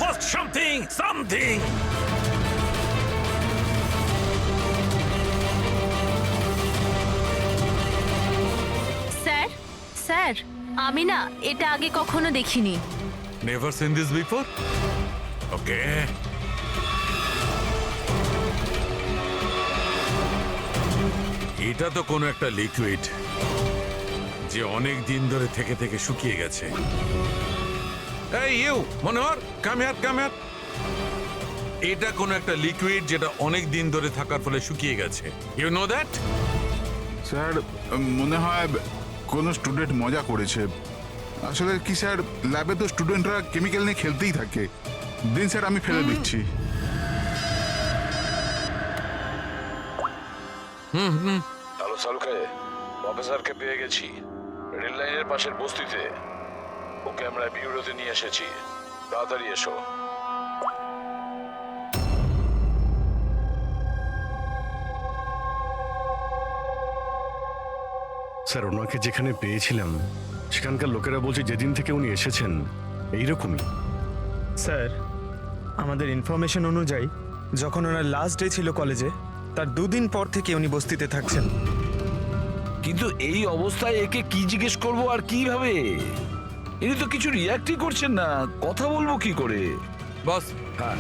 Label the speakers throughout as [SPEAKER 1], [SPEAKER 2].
[SPEAKER 1] First something
[SPEAKER 2] sir sir আমি না এটা আগে কখনো দেখিনি।
[SPEAKER 1] Never seen this before? Okay, এটা তো কোনো একটা লিকুইড যে অনেক দিন ধরে থেকে থেকে শুকিয়ে গেছে। এই ইউ মনোহর, কাম হিয়ার। এটা কোনো একটা লিকুইড যেটা অনেক দিন ধরে থাকার ফলে শুকিয়ে গেছে। You know that?
[SPEAKER 3] স্যার মনে হয় কোনো স্টুডেন্ট মজা করেছে। আসলে কি স্যার, ল্যাবে তো স্টুডেন্টরা কেমিক্যাল নিয়ে খেলতেই থাকে। দিন স্যার, আমি ফেলে দিচ্ছি।
[SPEAKER 4] হ্যালো সালুকে, প্রফেসরকে পেয়ে গেছি রেল লাইনের পাশের বস্তিতে। ওকে আমরা বিউরোতে নিয়ে এসেছি, তাড়াতাড়ি এসো।
[SPEAKER 5] স্যার, ওনাকে যেখানে পেয়েছিলাম সেখানকার লোকেরা বলছে যেদিন থেকে উনি এসেছেন এইরকমই।
[SPEAKER 6] স্যার, আমাদের ইনফরমেশন অনুযায়ী যখন ওনার লাস্ট ডে ছিল কলেজে, তার 2 দিন পর থেকে উনি বস্তিতে থাকছেন।
[SPEAKER 4] কিন্তু এই অবস্থায় একে কি জিজ্ঞেস করবো আর কিভাবে? ইনি তো কিছু রিয়াক্টই করছেন না, কথা বলবো কি করে?
[SPEAKER 1] বস,
[SPEAKER 4] হ্যাঁ,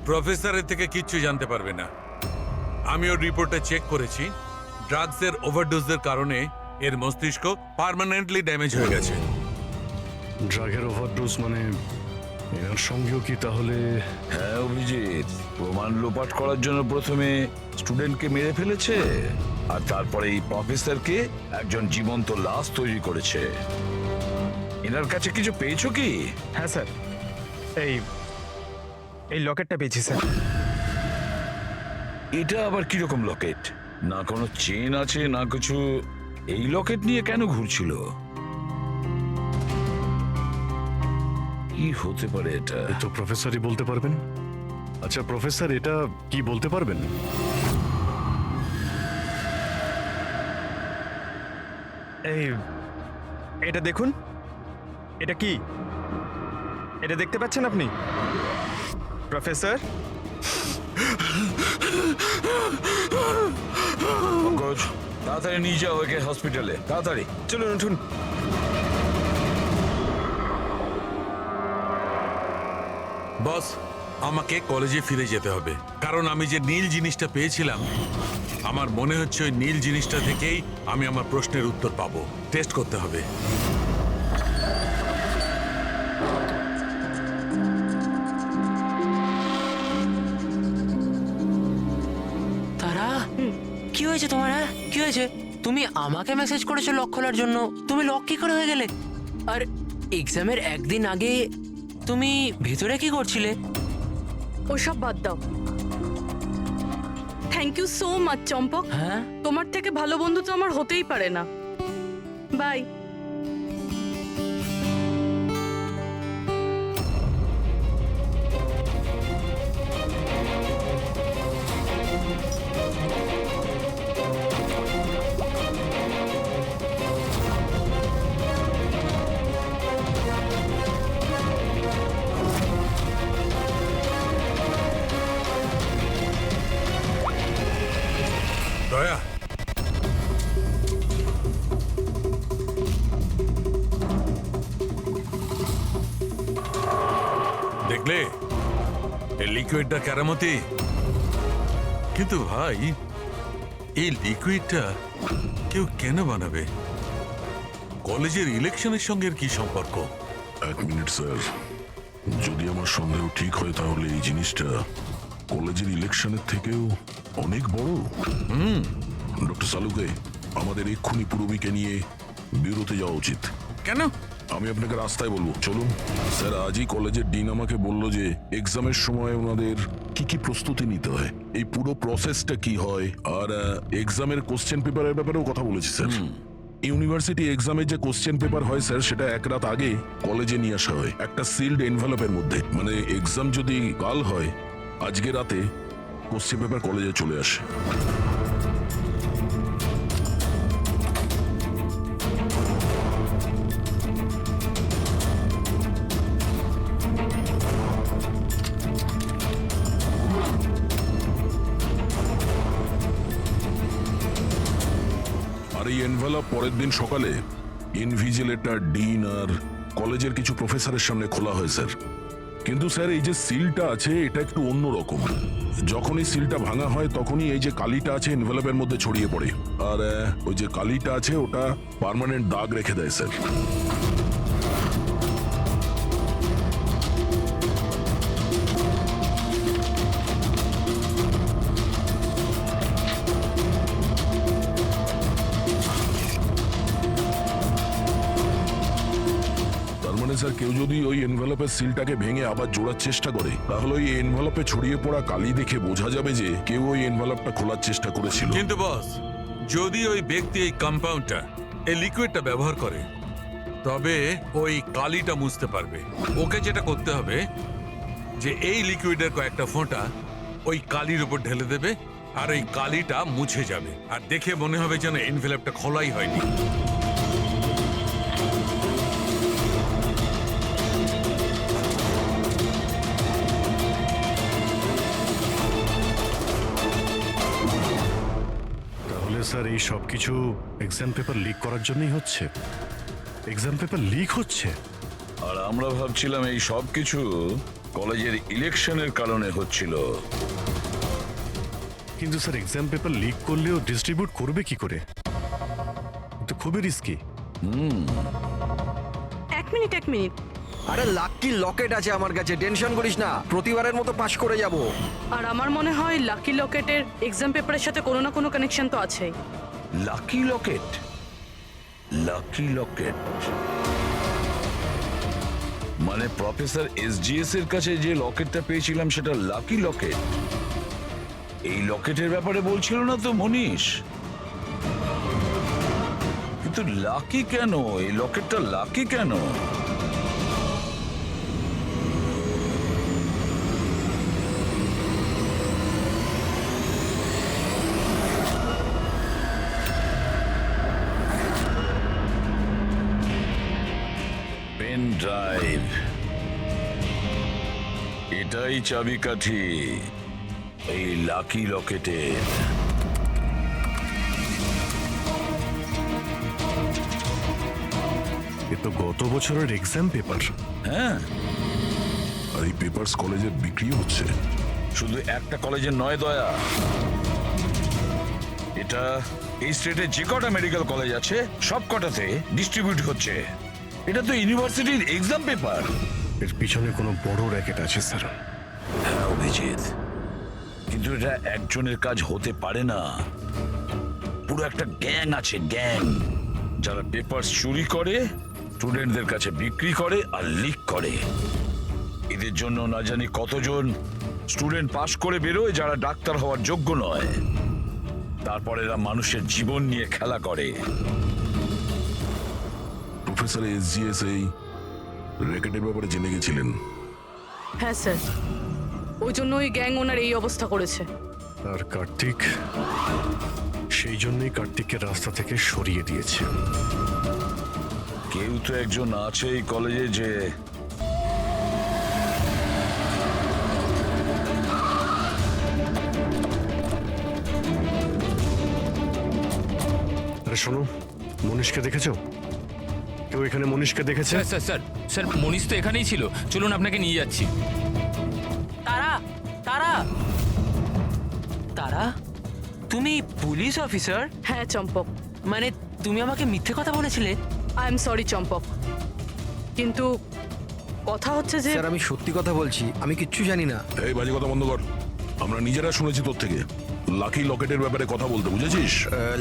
[SPEAKER 1] প্রফেসরের থেকে কিচ্ছু জানতে পারবে না। আমি ওর রিপোর্টে চেক করেছি। ড্রাগসের ওভারডোজের কারণে এর মস্তিষ্ক পার্মানেন্টলি ড্যামেজ হয়ে গেছে।
[SPEAKER 5] ড্রাগের ওভারডোজ মানে এনার সঙ্গেও কি তাহলে?
[SPEAKER 4] হ্যাঁ অভিজিৎ, প্রমাণ লোপাট করার জন্য প্রথমে স্টুডেন্টকে মেরে ফেলেছে, আর তারপরে এই প্রফেসরকে একজন জীবন্ত লাশ তৈরি করেছে। এনার কাছে কিছু পেয়েছো কি?
[SPEAKER 6] হ্যাঁ স্যার, এই লকেটটা পেয়েছি স্যার।
[SPEAKER 4] এটা আবার কিরকম লকেট? না কোনো চেন আছে না কিছু। এই লকেট নিয়ে কেন ঘুরছিল? কি হতে পারে এটা?
[SPEAKER 5] এ তো প্রফেসরই বলতে পারবেন। আচ্ছা প্রফেসর, এটা কি বলতে পারবেন?
[SPEAKER 6] এটা দেখুন, এটা কি? এটা দেখতে পাচ্ছেন আপনি প্রফেসর?
[SPEAKER 4] পঙ্কজ, তাড়াতাড়ি নিয়ে যাও একে হসপিটালে, তাড়াতাড়ি।
[SPEAKER 6] চলুন উঠুন।
[SPEAKER 1] বস, আমাকে কলেজে ফিরে যেতে হবে, কারণ আমি যে নীল জিনিসটা পেয়েছিলাম, আমার মনে হচ্ছে ওই নীল জিনিসটা থেকেই আমি আমার প্রশ্নের উত্তর পাবো। টেস্ট করতে হবে।
[SPEAKER 7] তারা, কি হয়েছে তোমার? হ্যাঁ, কি হয়েছে? তুমি আমাকে মেসেজ করেছো লক খোলার জন্য, তুমি লক কি করে হয়ে গেলে? আর এক্সামের একদিন আগে তুমি ভেতরে কি করছিলে?
[SPEAKER 8] ওসব বাদ দাও। থ্যাংক ইউ সো মাচ চম্পক।
[SPEAKER 7] হ্যাঁ,
[SPEAKER 8] তোমার থেকে ভালো বন্ধু তো আমার হতেই পারে না। বাই।
[SPEAKER 1] দয়া, দেখলে এই লিকুইডটা কেরামতি? কিন্তু ভাই, এই লিকুইডটা কেউ কেন বানাবে? কলেজের ইলেকশনের সঙ্গে এর কি সম্পর্ক?
[SPEAKER 9] 1 মিনিট স্যার, যদি আমার সন্দেহ ঠিক হয় তাহলে এই জিনিসটা কলেজের ইলেকশনের থেকেও অনেক বড়। ডক্টর সালুকে, আমাদের এক্ষুনি পূরবীকে নিয়ে বিউরোতে যাওয়া উচিত।
[SPEAKER 1] কেন?
[SPEAKER 9] আমি আপনাকে রাস্তায় বলবো, চলুন। স্যার, আজই কলেজের ডিন আমাকে বললো যে এক্সামের সময় ওনাদের কি কি প্রস্তুতি নিতে হয়, এই পুরো প্রসেসটা কি হয়, আর এক্সামের কোশ্চেন পেপারের ব্যাপারেও কথা বলেছি স্যার। ইউনিভার্সিটি এক্সামের যে কোশ্চেন পেপার হয় স্যার, সেটা 1 রাত আগে কলেজে নিয়ে আসা হয় একটা সিলড এনভেলপের মধ্যে। মানে এক্সাম যদি কাল হয়, আজকে রাতে কোশ্চেন পেপার কলেজে চলে আসে। এনভেলপ পরের দিন সকালে ইনভিজিলেটর, ডিন আর কলেজের কিছু প্রফেসরের সামনে খোলা হয় স্যার। কিন্তু স্যার এই যে সিলটা আছে এটা একটু অন্যরকম। যখনই সিলটা ভাঙা হয় তখনই এই যে কালিটা আছে এনভেলপের মধ্যে ছড়িয়ে পড়ে, আর ওই যে কালিটা আছে ওটা পার্মানেন্ট দাগ রেখে দেয় স্যার। তার মানে স্যার কেউ যদি ওই এনভেলপের সিলটাকে ভেঙে আবার জোড়ার চেষ্টা করে তাহলে ওই এনভেলপে ছড়িয়ে পড়া কালি দেখে বোঝা যাবে যে কেউ ওই এনভেলপটা খোলার চেষ্টা করেছিল।
[SPEAKER 1] কিন্তু বস, যদি ওই ব্যক্তি এই কম্পাউন্ডটা, এই লিকুইডটা ব্যবহার করে, তবে ওই কালিটা মুছতে পারবে। ওকে যেটা করতে হবে যে এই লিকুইডের কয়েকটা ফোঁটা ওই কালির উপর ঢেলে দেবে, আর ওই কালিটা মুছে যাবে, আর দেখে মনে হবে যেন এনভেলপটা খোলাই হয়নি।
[SPEAKER 5] তাহলে স্যার এই সব কিছু এক্সাম পেপার লিক করার জন্যই হচ্ছে? এক্সাম পেপার লিক হচ্ছে?
[SPEAKER 4] আর আমরা ভাবছিলাম এই সব কিছু কলেজের ইলেকশনের কারণে হচ্ছিল।
[SPEAKER 5] কিন্তু স্যার এক্সাম পেপার লিক করলেও ডিস্ট্রিবিউট করবে কি করে? তো খুবই রিস্কি।
[SPEAKER 8] এক মিনিট।
[SPEAKER 10] আরে লাকি লকেট আছে আমার কাছে, টেনশন করিস না, প্রতিবারের মতো পাশ করে যাব।
[SPEAKER 8] আর আমার মনে হয় লাকি লকেটের এক্সাম পেপারের সাথে কোনো না কোনো কানেকশন তো আছেই।
[SPEAKER 4] লাকি লকেট? লাকি লকেট মানে প্রফেসর এসজিএস এর কাছে যে লকেটটা পেয়েছিলাম সেটা লাকি লকেট? এই লকেটের ব্যাপারে বলছিল না তো মনীষ? কিন্তু লাকি কেন? এই লকেটটা লাকি কেন? পেন ড্রাইভ, এটাই চাবিকাঠি এই লাকি লকেটের।
[SPEAKER 5] এ তো গত বছরের এক্সাম পেপার।
[SPEAKER 4] হ্যাঁ,
[SPEAKER 9] আর এই পেপারস কলেজে বিক্রি হচ্ছে।
[SPEAKER 4] শুধু একটা কলেজের নয় দয়া, এটা এই স্টেটে যে কটা মেডিকেল কলেজ আছে সব কটাতে ডিস্ট্রিবিউট হচ্ছে। এটা তো ইউনিভার্সিটির এক্সাম পেপার।
[SPEAKER 5] এর পিছনে কোনো বড় র্যাকেট আছে স্যার।
[SPEAKER 4] হ্যাঁ অভিজিৎ, কিন্তু এটা একজনের কাজ হতে পারে না। পুরো একটা গ্যাং আছে, গ্যাং, যারা পেপার চুরি করে, স্টুডেন্টদের কাছে বিক্রি করে আর লিক করে। এদের জন্য না জানি কতজন স্টুডেন্ট পাশ করে বেরোয় যারা ডাক্তার হওয়ার যোগ্য নয়। তারপর এরা মানুষের জীবন নিয়ে খেলা করে।
[SPEAKER 9] প্রফেসর এসজিএস এই র্যাকেটের ব্যাপারে জেনে গেছিলেন।
[SPEAKER 8] হ্যাঁ স্যার, ওই জন্য ওই গ্যাং ওনার এই অবস্থা করেছে।
[SPEAKER 5] আর কার্তিক, সেই জন্যই কার্তিককে রাস্তা থেকে সরিয়ে দিয়েছে।
[SPEAKER 4] কেউ তো একজন আছে এই কলেজে যে
[SPEAKER 5] আরে শোনো, মনীষকে দেখেছো? কেউ এখানে মনীষকে দেখেছে?
[SPEAKER 11] স্যার স্যার স্যার মনীষ তো এখানেই ছিল, চলুন আপনাকে নিয়ে যাচ্ছি।
[SPEAKER 7] তারা তারা তারা তুমি পুলিশ অফিসার?
[SPEAKER 8] হ্যাঁ চম্পক,
[SPEAKER 7] মানে তুমি আমাকে মিথ্যে কথা বলেছিলে?
[SPEAKER 8] আই এম সরি চম্পক, কিন্তু কথা হচ্ছে যে
[SPEAKER 10] স্যার আমি সত্যি কথা বলছি, আমি কিচ্ছু জানি না।
[SPEAKER 9] এই বাজে কথা বন্ধ কর। আমরা নিজেরা শুনেছি তোর থেকে লাকি লকেটের ব্যাপারে কথা বলতে, বুঝেছিস?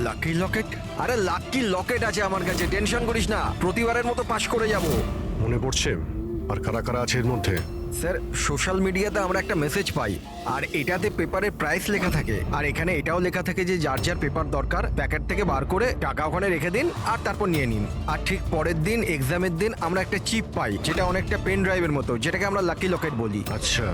[SPEAKER 10] লাকি লকেট? আরে লাকি লকেট আছে আমার কাছে, টেনশন করিস না, প্রতিবারের মতো পাশ করে যাব।
[SPEAKER 5] মনে পড়ছে? আর কারা কারা আছে এর মধ্যে?
[SPEAKER 10] স্যার সোশ্যাল মিডিয়াতে আমরা একটা মেসেজ পাই, আর এটাতে পেপারের প্রাইস লেখা থাকে, আর এখানে এটাও লেখা থাকে যে যার যার পেপার দরকার প্যাকেট থেকে বার করে টাকা ওখানে রেখে দিন আর তারপর নিয়ে নিন। আর ঠিক পরের দিন এক্সামের দিন আমরা একটা চিপ পাই, যেটা অনেকটা পেন ড্রাইভের মতো, যেটাকে আমরা লাকি লকেট বলি।
[SPEAKER 5] আচ্ছা,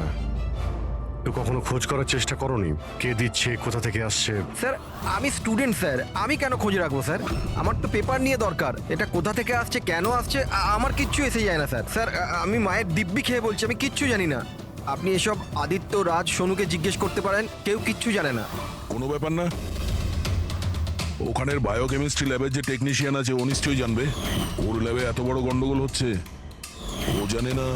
[SPEAKER 5] তো কখনো খোঁজ করার চেষ্টা করোনি কে দিচ্ছে, কোথা থেকে আসছে?
[SPEAKER 10] স্যার আমি স্টুডেন্ট স্যার, আমি কেন খোঁজ রাখবো স্যার? আমার তো পেপার নিয়ে দরকার, এটা কোথা থেকে আসছে, কেন আসছে, আমার কিচ্ছু এসে যায় না স্যার। স্যার আমি মায়ের দিব্যি খেয়ে বলছি, আমি কিচ্ছু জানি না। আপনি এসব আদিত্য, রাজ, সোনুকে জিজ্ঞেস করতে পারেন, কেউ কিচ্ছু জানে না।
[SPEAKER 9] কোনো ব্যাপার না, ওখানের বায়োকেমিস্ট্রি ল্যাবের যে টেকনিশিয়ান আছে ও নিশ্চয়ই জানবে। ওর ল্যাবে এত বড় গন্ডগোল হচ্ছে, ও জানে না।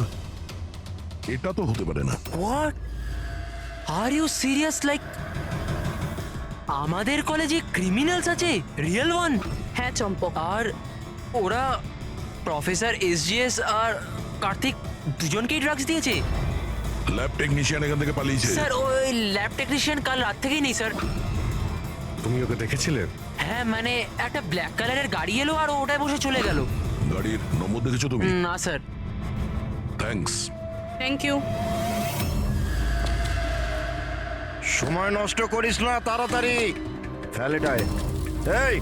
[SPEAKER 9] এটা তো হতে পারে না।
[SPEAKER 7] What are you serious? Like আমাদের কলেজে ক্রিমিনালস আছে, রিয়েল ওয়ান?
[SPEAKER 8] হ্যাঁ চম্পক,
[SPEAKER 7] আর ওরা প্রফেসর এসজিএস আর কার্তিক দুজনকেই ড্রাগস দিয়েছে।
[SPEAKER 9] ল্যাব টেকনিশিয়ান এখান থেকে পালিয়েছে।
[SPEAKER 7] স্যার ওই ল্যাব টেকনিশিয়ান কাল রাত থেকেই নেই স্যার।
[SPEAKER 5] তুমি ওকে দেখেছিলে?
[SPEAKER 7] হ্যাঁ মানে একটা ব্ল্যাক কালারের গাড়ি এলো আর ওটায় বসে চলে গেল।
[SPEAKER 9] গাড়ির নম্বর দেখেছো তুমি?
[SPEAKER 7] না স্যার।
[SPEAKER 9] থ্যাঙ্কস।
[SPEAKER 8] Thank you.
[SPEAKER 10] সময় নষ্ট করিস না, তাড়াতাড়ি ফেল এটায়। এই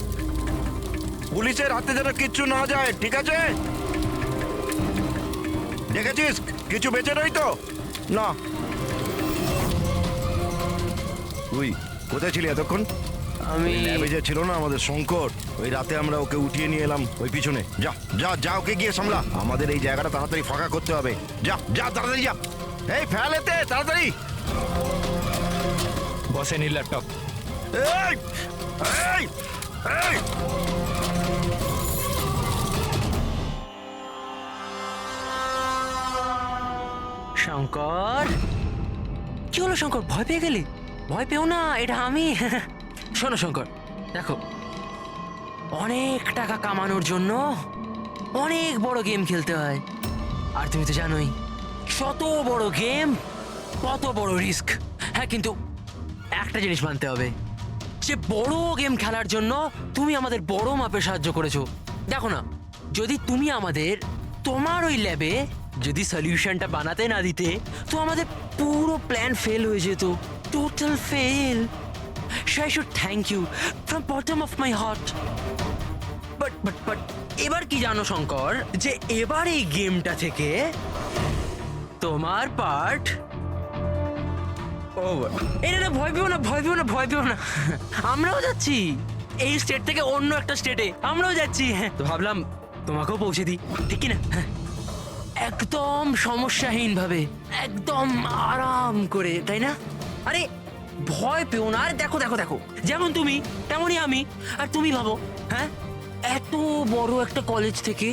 [SPEAKER 10] পুলিশের হাতে যেন কিচ্ছু না যায়, ঠিক আছে? দেখেছিস কিছু বেঁচে রই তো না? তুই কোথায় ছিলি এতক্ষণ?
[SPEAKER 7] আমি
[SPEAKER 10] ল্যাবে যে ছিল না আমাদের শঙ্কর, ওই রাতে আমরা ওকে উঠিয়ে নিয়ে এলাম ওই পিছনে। যা যা যা, ওকে গিয়ে সামলা। আমাদের এই জায়গাটা তাড়াতাড়ি ফাঁকা করতে হবে। যা যা তাড়াতাড়ি যা। এই ফেল এতে তাড়াতাড়ি।
[SPEAKER 11] বসে নি ল্যাপটপ।
[SPEAKER 10] এই এই এই
[SPEAKER 7] শঙ্কর, কি হলো শঙ্কর, ভয় পেয়ে গেলি? ভয় পেও না, এটা আমি। শোনো শঙ্কর, দেখো অনেক টাকা কামানোর জন্য অনেক বড় গেম খেলতে হয়। আর তুমি তো জানোই যত বড় গেম কত বড় রিস্ক। হ্যাঁ কিন্তু একটা জিনিস মানতে হবে, যে বড় গেম খেলার জন্য তুমি আমাদের বড় মাপে সাহায্য করেছো। দেখো না, যদি তুমি আমাদের তোমার ওই ল্যাবে যদি সলিউশনটা বানাতে না দিতে, তো আমাদের পুরো প্ল্যান ফেল হয়ে যেত, total fail. So I should thank you from bottom of my heart. But এবার কি জানো শঙ্কর, যে এবার এই গেমটা থেকে তোমার পার্ট ওভার। এটা ভয় পেও না, ভয় পেও না, ভয় পেও না। আমরাও যাচ্ছি এই স্টেট থেকে অন্য একটা স্টেটে, আমরাও যাচ্ছি। তো ভাবলাম তোমাকেও পৌঁছে দিই, ঠিক কি না? একদম সমস্যাহীন ভাবে, একদম আরাম করে, তাই না? আরে ভয় পেও না। আরে দেখো দেখো দেখো, যেমন তুমি তেমনই আমি। আর তুমি ভাবো, হ্যাঁ, এত বড় একটা কলেজ থেকে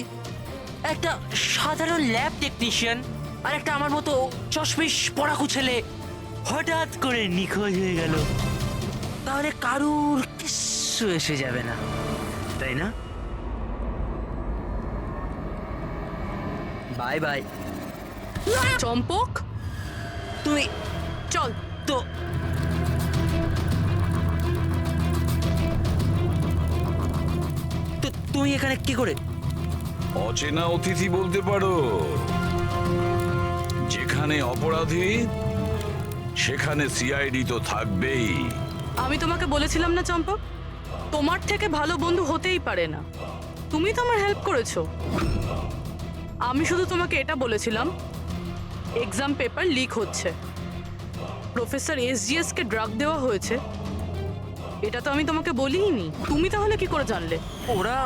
[SPEAKER 7] একটা সাধারণ ল্যাব টেকনিশিয়ান আর একটা আমার মতো চশমিশ পড়াকু ছেলে হঠাৎ করে নিখোঁজ হয়ে গেল, তাহলে কারুর কিচ্ছু এসে যাবে না, তাই না? বাই বাই
[SPEAKER 8] চম্পক,
[SPEAKER 7] তুমি
[SPEAKER 8] চল।
[SPEAKER 7] তো তুমি এখানে কি করে?
[SPEAKER 4] অচেনা অতিথি বলতে পারো। যেখানে অপরাধী সেখানে সিআইডি তো থাকবেই।
[SPEAKER 8] আমি তোমাকে বলেছিলাম না চম্পক, তোমার থেকে ভালো বন্ধু হতেই পারে না। তুমি তো আমার হেল্প করেছো। আমি শুধু তোমাকে এটা বলেছিলাম, এক্সাম পেপার লিক হচ্ছে, প্রফেসর এসজিএস কে ড্রাগ দেওয়া হয়েছে। এটা তো আমি তোমাকে বলিনি। তুমি তাহলে কি করে জানলে?
[SPEAKER 7] ওরা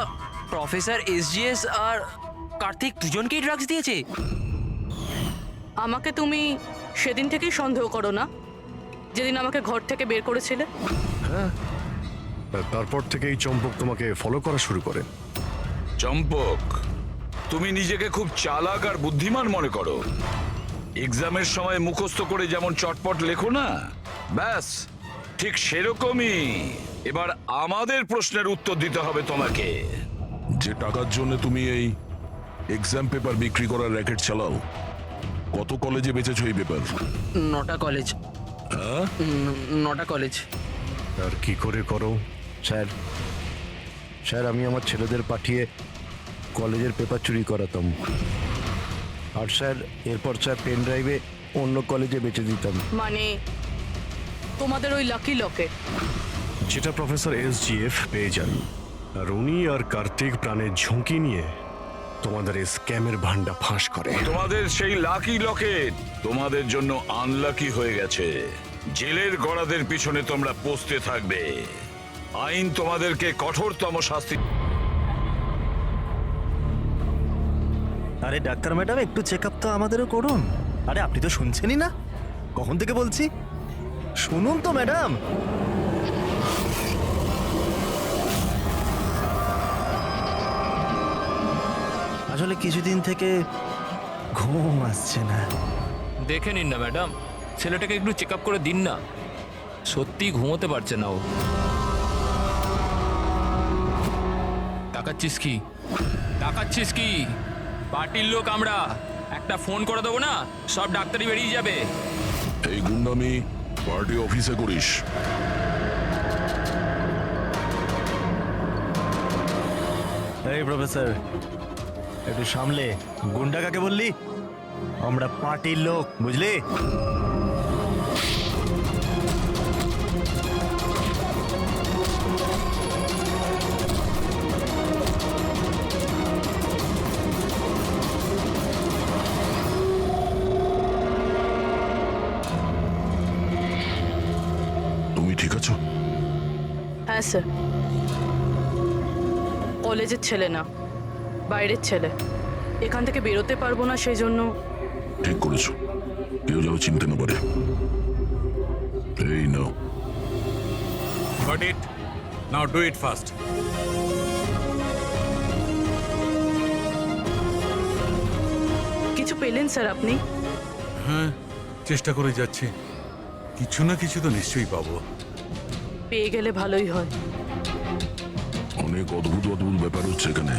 [SPEAKER 7] প্রফেসর এসজিএস আর কার্তিক দুজনকেই ড্রাগস দিয়েছে।
[SPEAKER 8] আমাকে তুমি সেদিন থেকেই সন্দেহ করো না, যেদিন আমাকে ঘর থেকে বের করেছিলে?
[SPEAKER 5] হ্যাঁ, তারপর থেকেই চম্পক তোমাকে ফলো করা শুরু করে।
[SPEAKER 4] চম্পক, তুমি নিজেকে খুব চালাক আর বুদ্ধিমান মনে করো। এক্সামের সময় মুখস্থ করে যেমন চটপট লেখো না, ব্যাস ঠিক সেরকমই এবার আমাদের প্রশ্নের উত্তর দিতে হবে তোমাকে।
[SPEAKER 9] যে টাকার জন্য তুমি এই এক্সাম পেপার বিক্রি করার র্যাকেট চালাও, কত কলেজে বেচেছো এই পেপার?
[SPEAKER 7] 9টা কলেজ।
[SPEAKER 9] হ্যাঁ,
[SPEAKER 7] 9টা কলেজ।
[SPEAKER 5] আর কি করে করো?
[SPEAKER 10] স্যার, স্যার আমি আমার ছেলেদের পাঠিয়ে কলেজের পেপার চুরি করাতাম। আর স্যার এরপর স্যার পেন ড্রাইভে অন্য কলেজে বেচে দিতাম।
[SPEAKER 8] মানে তোমাদের ওই লাকি লকে?
[SPEAKER 5] যেটা প্রফেসর এসজিএফ পেয়ে যান, আর উনি আর কার্তিক প্রাণের ঝুঁকি নিয়ে তোমাদের এই স্ক্যামের ভান্ডা ফাঁস করে।
[SPEAKER 4] তোমাদের সেই লাকি লকেট তোমাদের জন্য আনলাকি হয়ে গেছে। জেলের গড়াদের পিছনে তোমরা পৌঁছতে থাকবে। আইন তোমাদেরকে কঠোরতম শাস্তি।
[SPEAKER 12] আরে ডাক্তার ম্যাডাম, একটু চেক আপ তো আমাদেরও করুন। আরে আপনি তো শুনছেনই না, কখন থেকে বলছি, শুনুন তো ম্যাডাম। আসলে কিছুদিন থেকে ঘুম আসছে না।
[SPEAKER 11] দেখে নিন না ম্যাডাম, ছেলেটাকে একটু চেক আপ করে দিন না। সত্যি ঘুমোতে পারছে না ও। তাকাচ্ছিস কি? তাকাচ্ছিস কি? পার্টির লোক আমরা, একটা ফোন করে দেবো না, সব ডাক্তারি বেরিয়ে যাবে।
[SPEAKER 9] এই গুন্ডামি পার্টি অফিসে করিস।
[SPEAKER 12] এই প্রফেসর, একটু সামলে। গুন্ডা কাকে বললি? আমরা পার্টির লোক, বুঝলি?
[SPEAKER 9] তুমি ঠিক আছো?
[SPEAKER 8] হ্যাঁ স্যার, কলেজের ছেলে না, বাইরের ছেলে। এখান থেকে বেরোতে পারবো না, সেই জন্য।
[SPEAKER 9] ঠিক করেছো, কেউ যাও চিনতে না পারে। এই নাও।
[SPEAKER 1] Got it? Now do it fast.
[SPEAKER 8] কিছু পেলেন স্যার আপনি?
[SPEAKER 1] হ্যাঁ, চেষ্টা করে যাচ্ছি। কিছু না কিছু তো নিশ্চয়ই পাবো।
[SPEAKER 8] পেয়ে গেলে ভালোই হয়।
[SPEAKER 9] অনেক অদ্ভুত অদ্ভুত ব্যাপার হচ্ছে এখানে।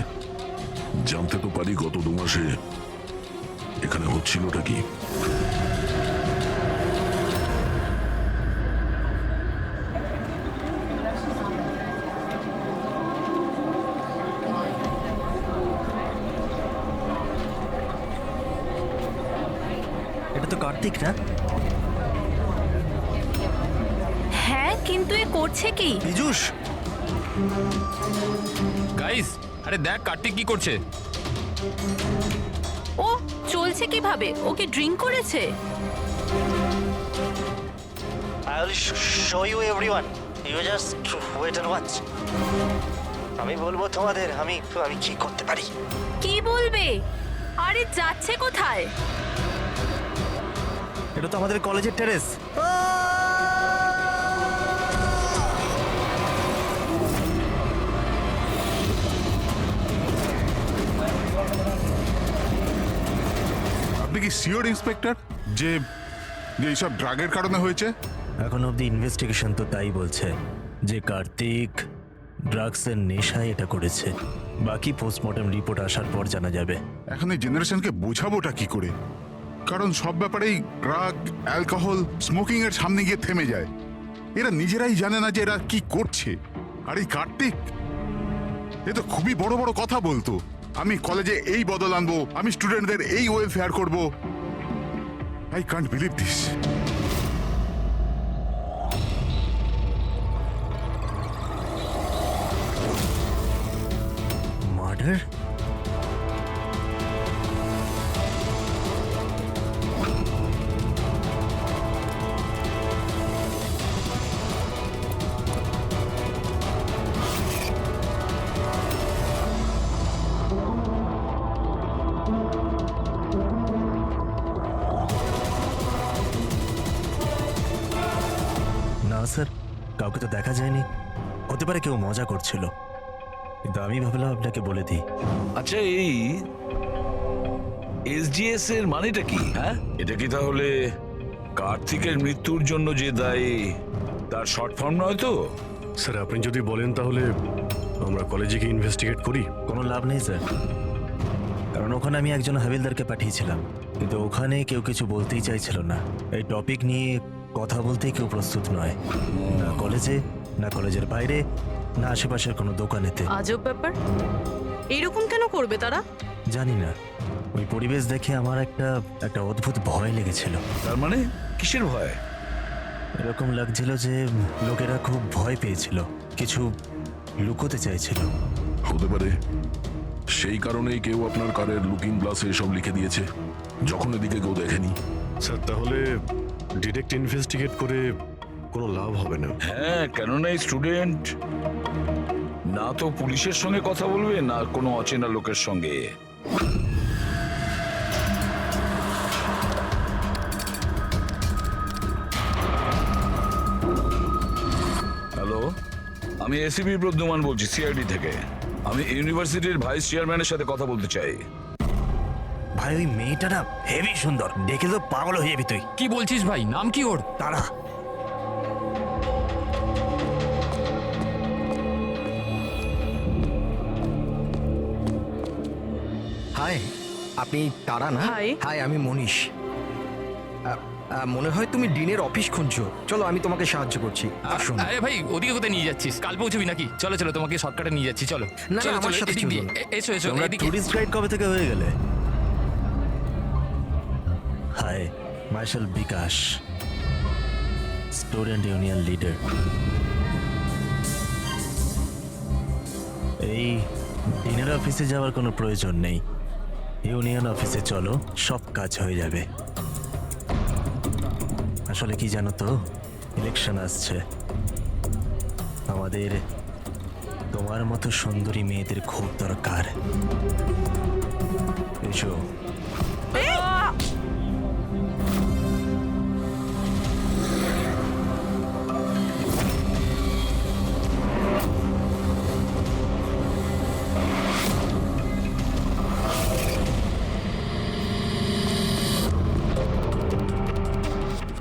[SPEAKER 9] জানতে তো পারি গত 2 মাসে এখানে হচ্ছিলটা কি।
[SPEAKER 12] এটা তো কার্তিক না?
[SPEAKER 2] হ্যাঁ, কিন্তু এ করছে কি?
[SPEAKER 12] পীযূষ,
[SPEAKER 11] গাইস, আরে দেখ কার্তিক কি করছে।
[SPEAKER 2] ও চলছে কিভাবে? ও কি ড্রিঙ্ক করেছে?
[SPEAKER 12] I will show you everyone. You just wait and watch. আমি বলবো তোমাদের আমি কি করতে পারি।
[SPEAKER 2] কি বলবে? আরে যাচ্ছে কোথায়?
[SPEAKER 12] এটা তো আমাদের কলেজের টেরেস।
[SPEAKER 3] আপনি কি সিওর ইন্সপেক্টর যে যে এইসব ড্রাগের কারণে হয়েছে?
[SPEAKER 12] এখন অবধি ইনভেস্টিগেশন তো তাই বলছে যে কার্তিক ড্রাগসের নেশায় এটা করেছে। বাকি পোস্টমর্টম রিপোর্ট আসার পর জানা যাবে।
[SPEAKER 3] এখন এই জেনারেশনকে বোঝাবোটা কি করে? কারণ সব ব্যাপারেই ড্রাগ, অ্যালকোহল, স্মোকিং এর সামনে গিয়ে থেমে যায়। এরা নিজেরাই জানে না যে এরা কি করছে। আর এই কার্তিক, এ তো খুবই বড় বড় কথা বলতো। আমি কলেজে এই বদল আনবো, আমি স্টুডেন্টদের এই ওয়েলফেয়ার করব। I can't believe this.
[SPEAKER 12] Murder? না স্যার, কাউকে তো দেখা যায়নি। হতে পারে কেউ মজা করছিল, কিন্তু আমি ভাবলাম আপনাকে বলে দিই।
[SPEAKER 4] আচ্ছা, এই এসজিএস এর মানেটা কি? হ্যাঁ, এটা কি তাহলে কার্তিকের মৃত্যুর জন্য যে দায়ী তার শর্ট ফর্ম নয় তো?
[SPEAKER 5] স্যার, আপনি যদি বলেন তাহলে আমরা কলেজে গিয়ে ইনভেস্টিগেট করি।
[SPEAKER 12] কোনো লাভ নেই স্যার, কারণ ওখানে আমি একজন হাবিলদারকে পাঠিয়েছিলাম, কিন্তু ওখানে কেউ কিছু বলতেই চাইছিল না। এই টপিক নিয়ে কথা বলতেই কেউ প্রস্তুত নয়, না কলেজে, না কলেজের বাইরে, না আশেপাশের কোনো দোকানেতে।
[SPEAKER 8] আজব ব্যাপার, এইরকম কেন করবে তারা?
[SPEAKER 12] জানি না, ওই পরিবেশ দেখে আমার একটা অদ্ভুত ভয় লেগেছিল।
[SPEAKER 4] তার মানে কিসের ভয়?
[SPEAKER 12] এরকম লাগছিল যে লোকেরা খুব ভয় পেয়েছিল, কিছু লুকোতে চাইছিল।
[SPEAKER 9] হতে পারে সেই কারণেই কেউ আপনার কারের লুকিং গ্লাসে এসব লিখে দিয়েছে, যখন এদিকে কেউ দেখেনি।
[SPEAKER 5] স্যার, তাহলে ডিরেক্ট ইনভেস্টিগেট করে কোনো লাভ হবে না।
[SPEAKER 4] হ্যাঁ, কেননা এই স্টুডেন্ট না তো পুলিশের সঙ্গে কথা বলবে, না কোনো অচেনা লোকের সঙ্গে। হ্যালো, আমি এসিপি প্রদ্যুমান বলছি, সিআইডি থেকে। আমি ইউনিভার্সিটির ভাইস চেয়ারম্যানের সাথে কথা বলতে চাই।
[SPEAKER 12] ভাই ওই মেয়েটা না হেভি সুন্দর, দেখে তো পাগল হয়ে যাবি তুই।
[SPEAKER 11] কি বলছিস ভাই, নাম কি ওর?
[SPEAKER 12] তারা
[SPEAKER 10] হাই, আপনি তারা না?
[SPEAKER 8] Hi.
[SPEAKER 10] হাই, আমি মনীষ। মনে হয় তুমি ডিনের অফিস খুঁজছো। চলো আমি তোমাকে সাহায্য করছি, আসুন।
[SPEAKER 11] আরে ভাই, ওদিকে কোথায় নিয়ে যাচ্ছিস? কাল পৌঁছবি নাকি? চলো চলো, তোমাকে শর্টকাটে নিয়ে যাচ্ছি, চলো।
[SPEAKER 10] না,
[SPEAKER 11] চলো,
[SPEAKER 10] আমার
[SPEAKER 11] চলো,
[SPEAKER 10] সাথে
[SPEAKER 11] এদিক দিয়ে।
[SPEAKER 10] চলুন।
[SPEAKER 11] এসো এসো,
[SPEAKER 12] তোমরা
[SPEAKER 11] এদিকে।
[SPEAKER 12] টুরিস্ট গাইড কবে থেকে হয়ে গেলে? হাই, মার্শাল বিকাশ, স্টুডেন্ট ইউনিয়ন লিডার। এই ডিনের অফিসে যাওয়ার কোনো প্রয়োজন নেই, ইউনিয়ন অফিসে চলো, সব কাজ হয়ে যাবে। আসলে কি জানো তো, ইলেকশন আসছে, আমাদের তোমার মতো সুন্দরী মেয়েদের খুব দরকার। এসো।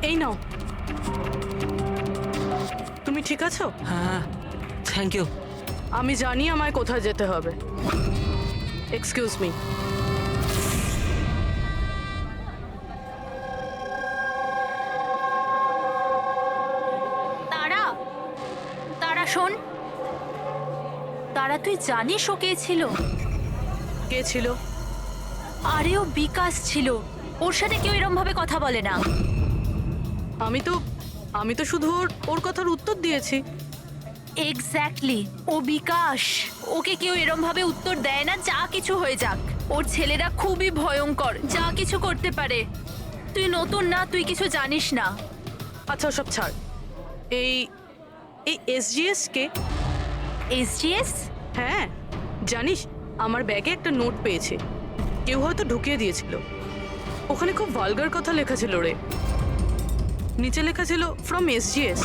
[SPEAKER 8] এই নাও। তুমি ঠিক আছো?
[SPEAKER 7] হ্যাঁ, থ্যাংক ইউ।
[SPEAKER 8] আমি জানি আমায় কোথায় যেতে হবে। Excuse me.
[SPEAKER 2] তারা, তারা শোন। তারা, তুই জানিস ও কে ছিল?
[SPEAKER 8] কে ছিল?
[SPEAKER 2] আরে ও বিকাশ ছিল, ওর সাথে কেউ এরম ভাবে কথা বলে না।
[SPEAKER 8] আমি তো শুধু ওর কথার উত্তর দিয়েছি।
[SPEAKER 2] এক্স্যাক্টলি, ও বিকাশ। ওকে কেউ এরম ভাবে উত্তর দেয় না, যা কিছু হয়ে যাক। ওর ছেলেরা খুবই ভয়ঙ্কর, যা কিছু করতে পারে। তুই নতুন না, তুই কিছু জানিস না।
[SPEAKER 8] আচ্ছা সব ছাড়। এই এসজিএস কে?
[SPEAKER 2] এসজিএস?
[SPEAKER 8] হ্যাঁ, জানিস আমার ব্যাগে একটা নোট পেয়েছে, কেউ হয়তো ঢুকিয়ে দিয়েছিল। ওখানে খুব ভালগার কথা লেখা ছিল রে। নিচে লেখা ছিল ফ্রম এসজিএস।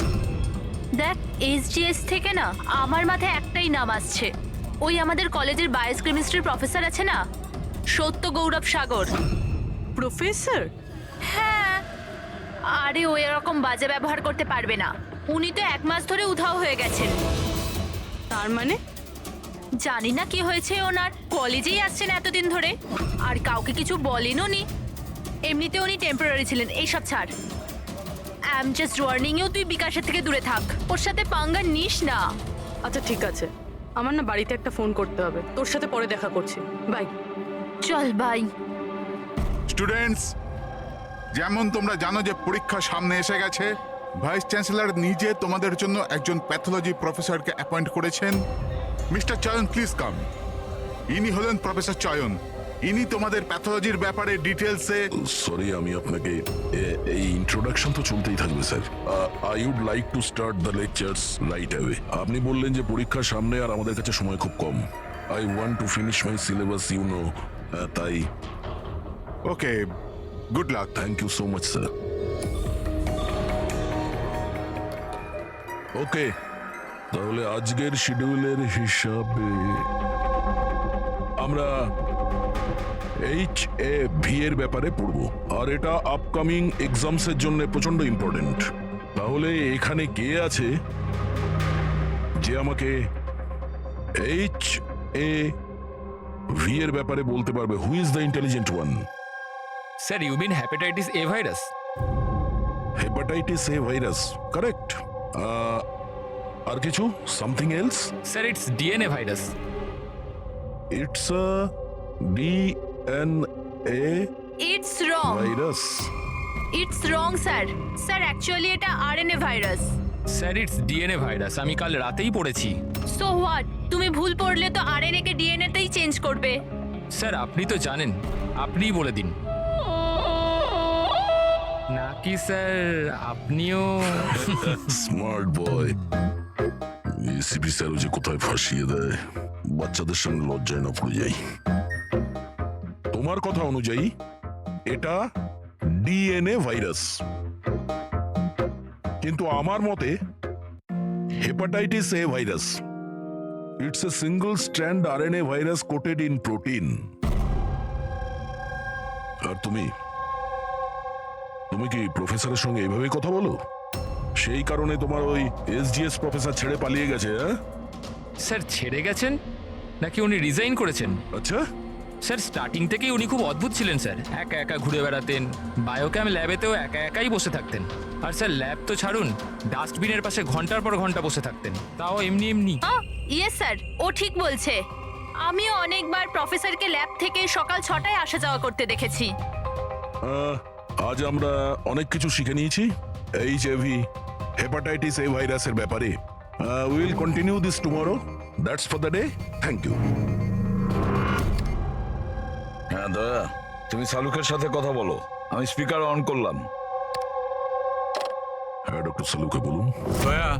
[SPEAKER 2] দেখ, এসজিএস থেকে না আমার মাথায় একটাই নাম আসছে। ওই আমাদের কলেজের বায়োকেমিস্ট্রির প্রফেসর আছে না, সত্য গৌরব সাগর।
[SPEAKER 8] প্রফেসর?
[SPEAKER 2] হ্যাঁ, আরে ও এরকম বাজে ব্যবহার করতে পারবে না। উনি তো 1 মাস ধরে উধাও হয়ে গেছেন।
[SPEAKER 8] তার মানে?
[SPEAKER 2] জানি না কি হয়েছে ওনার, কলেজেই আসছেন এতদিন ধরে, আর কাউকে কিছু বলেন উনি। এমনিতে উনি টেম্পোরারি ছিলেন। এইসব ছাড়, I am just warning you, তুই বিকাশের থেকে দূরে থাক, ওর সাথে পাঙ্গা নিস না।
[SPEAKER 8] আচ্ছা ঠিক আছে, আমার না বাড়িতে একটা ফোন করতে হবে। তোর সাথে পরে দেখা করছি, বাই।
[SPEAKER 2] চল বাই।
[SPEAKER 3] স্টুডেন্টস, যেমন তোমরা জানো যে পরীক্ষা সামনে এসে গেছে, ভাইস চ্যান্সেলর নিজে তোমাদের জন্য একজন প্যাথোলজি প্রফেসরকে অ্যাপয়েন্ট করেছেন। মিস্টার চয়ন, প্লিজ কাম। ইনি হলেন প্রফেসর চয়ন। ইনি তোমাদের প্যাথোলজির ব্যাপারে ডিটেলসে।
[SPEAKER 9] সরি, আমি আপনাকে এই ইন্ট্রোডাকশন তো চলতেই থাকবে sir. I would like to start the lectures right away. আপনি বললেন যে পরীক্ষা সামনে আর আমাদের কাছে সময় খুব কম। I want to finish my syllabus, you know, তাই।
[SPEAKER 3] Okay, good luck.
[SPEAKER 9] Thank you so much sir. Okay, তাহলে আজকের শিডিউলের হিসাবে আমরা HAV এর ব্যাপারে পড়বো, আর এটা আপকামিং এক্সামস এর জন্য প্রচন্ড ইম্পর্টেন্ট। তাহলে এখানে কে আছে যে আমাকে HAV এর ব্যাপারে বলতে পারবে? Who is the intelligent one?
[SPEAKER 11] Sir, you mean hepatitis A virus?
[SPEAKER 9] Hepatitis A virus, correct. আর কিছু? Something else?
[SPEAKER 11] Sir, it's DNA virus.
[SPEAKER 9] It's a DNA
[SPEAKER 2] it's wrong.
[SPEAKER 9] Virus.
[SPEAKER 2] It's wrong sir. Sir, actually এটা RNA virus.
[SPEAKER 11] Sir, it's DNA virus, আমি কাল রাতেই পড়েছি।
[SPEAKER 2] So what? তুমি ভুল পড়লে তো আরএনএ কে ডিএনএ তেই চেঞ্জ করবে।
[SPEAKER 11] স্যার, আপনি তো জানেন, আপনিই বলে দিন। নাকি স্যার আপনিও?
[SPEAKER 9] Smart boy. এসিপি স্যার যে কোথায় ফাঁসিয়ে দেয়, বাচ্চাদের সঙ্গে লজ্জায় না পড়ে যাই। তোমার কথা অনুযায়ী এটা ডিএনএ ভাইরাস, কিন্তু আমার মতে hepatitis A virus. It's a single strand RNA virus coated in protein. আর তুমি কি প্রফেসরের সঙ্গে এভাবে কথা বলো? সেই কারণে তোমার ওই এসজিএস প্রফেসর ছেড়ে পালিয়ে গেছে? হ্যাঁ
[SPEAKER 11] স্যার ছেড়ে গেছেন নাকি উনি রিজাইন করেছেন?
[SPEAKER 9] আচ্ছা,
[SPEAKER 11] স্যার স্টার্টিং থেকেই উনি খুব অদ্ভুত ছিলেন স্যার। একা একা ঘুরে বেড়াতেন, বায়োক্যাম ল্যাবেতেও একা একাই বসে থাকতেন। আর স্যার ল্যাব তো ছাড়ুন, ডাস্টবিনের পাশে ঘন্টার পর ঘন্টা বসে থাকতেন, তাও এমনি এমনি।
[SPEAKER 2] ইয়েস স্যার, ও ঠিক বলছে। আমিও অনেকবার প্রফেসরকে ল্যাব থেকে সকাল 6টায় আসা যাওয়া করতে দেখেছি।
[SPEAKER 9] আজ আমরা অনেক কিছু শিখে নিয়েছি এইচআইভি, হেপাটাইটিস এ ভাইরাসের ব্যাপারে। Will continue this tomorrow. That's for the day. Thank you.
[SPEAKER 4] হ্যাঁ দয়া, তুমি শালুকের সাথে কথা বলো, আমি স্পিকার অন করলাম।
[SPEAKER 9] হ্যাঁ ডক্টর সালুকে বলুন।
[SPEAKER 1] দয়া,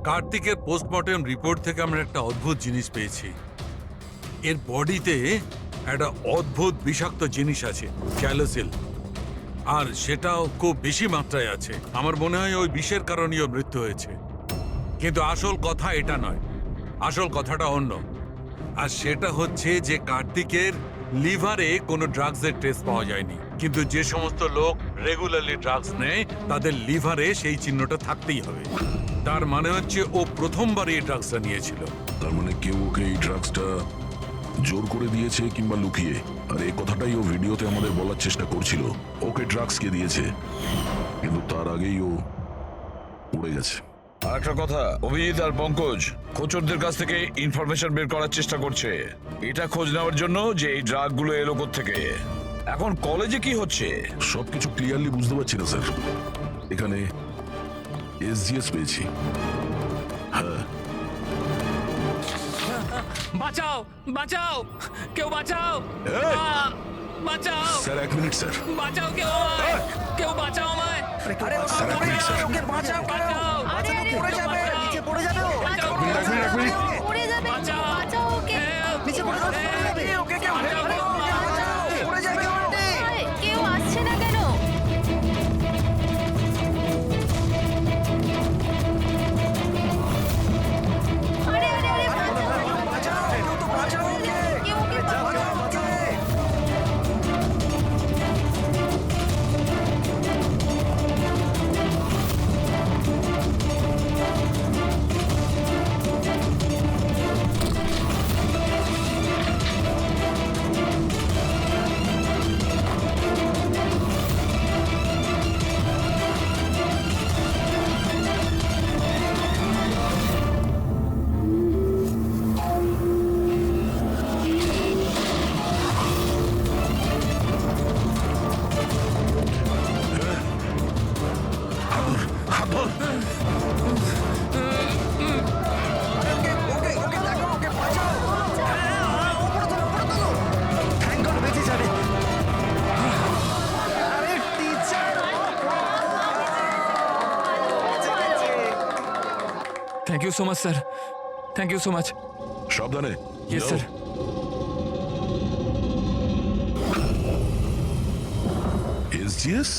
[SPEAKER 1] কার্তিকের পোস্টমর্টেম রিপোর্ট থেকে আমরা একটা অদ্ভুত জিনিস পেয়েছি। এর বডিতে একটা অদ্ভুত বিষাক্ত জিনিস আছে, ক্যালোসিল, আর সেটাও খুব বেশি মাত্রায় আছে। আমার মনে হয় ওই বিষের কারণেই ওর মৃত্যু হয়েছে। কিন্তু আসল কথা এটা নয়, আসল কথাটা অন্য। আর সেটা হচ্ছে যে কার্তিকের লিভারে কোনো ড্রাগসের টেস্ট পাওয়া যায়নি, কিন্তু যে সমস্ত লোক রেগুলারলি ড্রাগস নেয় তাদের লিভারে সেই চিহ্নটা থাকতেই হবে। তার মানে হচ্ছে ও প্রথমবার এই ড্রাগসটা নিয়েছিল।
[SPEAKER 9] তার মানে কেউ ওকে এই ড্রাগসটা জোর করে দিয়েছে কিংবা লুকিয়ে। আর এই কথাটাই ও ভিডিওতে আমাদের বলার চেষ্টা করছিল, ওকে ড্রাগস কে দিয়েছে, কিন্তু তার আগেই ও উড়ে গেছে।
[SPEAKER 4] আর একটা কথা, অভিজিৎ আর পঙ্কজ খোঁচরদের কাছ থেকে ইনফরমেশন বের করার চেষ্টা করছে, এটা খোঁজ নেওয়ার জন্য যে এই ড্রাগগুলো এলো থেকে। এখন কলেজে কি হচ্ছে
[SPEAKER 9] সবকিছু ক্লিয়ারলি বুঝতে পারছি না স্যার। এখানে এসজিএস পেয়েছি। হ্যাঁ,
[SPEAKER 11] বাঁচাও বাঁচাও, কেউ বাঁচাও,
[SPEAKER 9] এই!
[SPEAKER 11] বাঁচাও
[SPEAKER 9] স্যার এক মিনিট স্যার।
[SPEAKER 11] বাঁচাও, কেউ আমায়, কেউ বাঁচাও আমায়,
[SPEAKER 9] স্যার এক মিনিট স্যার।
[SPEAKER 11] বাঁচাও,
[SPEAKER 2] আরে আরে পড়ে যাবে, নিচে পড়ে যাবে,
[SPEAKER 11] বাঁচাও,
[SPEAKER 2] পড়ে যাবে,
[SPEAKER 11] বাঁচাও।
[SPEAKER 2] বাঁচাও ওকে,
[SPEAKER 11] নিচে পড়ে যাবে,
[SPEAKER 2] ওকে কেউ পড়ে যাবে, কেউ আসছে না কেন? আরে আরে আরে বাঁচাও, কেউ ওকে বাঁচাও।
[SPEAKER 11] Thank you so much sir, thank you so much.
[SPEAKER 9] সাবধানে।
[SPEAKER 11] Yes sir.
[SPEAKER 9] SGS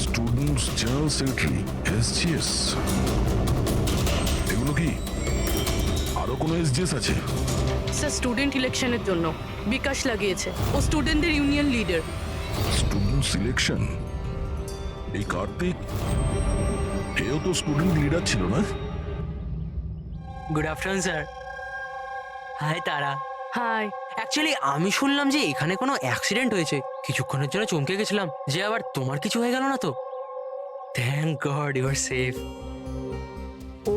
[SPEAKER 9] students general secretary, SGS. এগুলো কি আরো কোনো এসজিএস আছে?
[SPEAKER 8] স্যার স্টুডেন্ট ইলেকশনের জন্য বিকাশ লাগিয়েছে, ও স্টুডেন্টদের ইউনিয়ন লিডার।
[SPEAKER 9] Student selection? এই কার্তিক, এও তো স্টুডেন্ট লিডার ছিল না?
[SPEAKER 7] Good afternoon sir. হাই তারা।
[SPEAKER 8] হাই।
[SPEAKER 7] অ্যাকচুয়ালি আমি শুনলাম যে এখানে কোনো অ্যাক্সিডেন্ট হয়েছে, কিছুক্ষণের জন্য চমকে গেছিলাম যে আবার তোমার কিছু হয়ে গেল না তো। Thank God you are safe. ও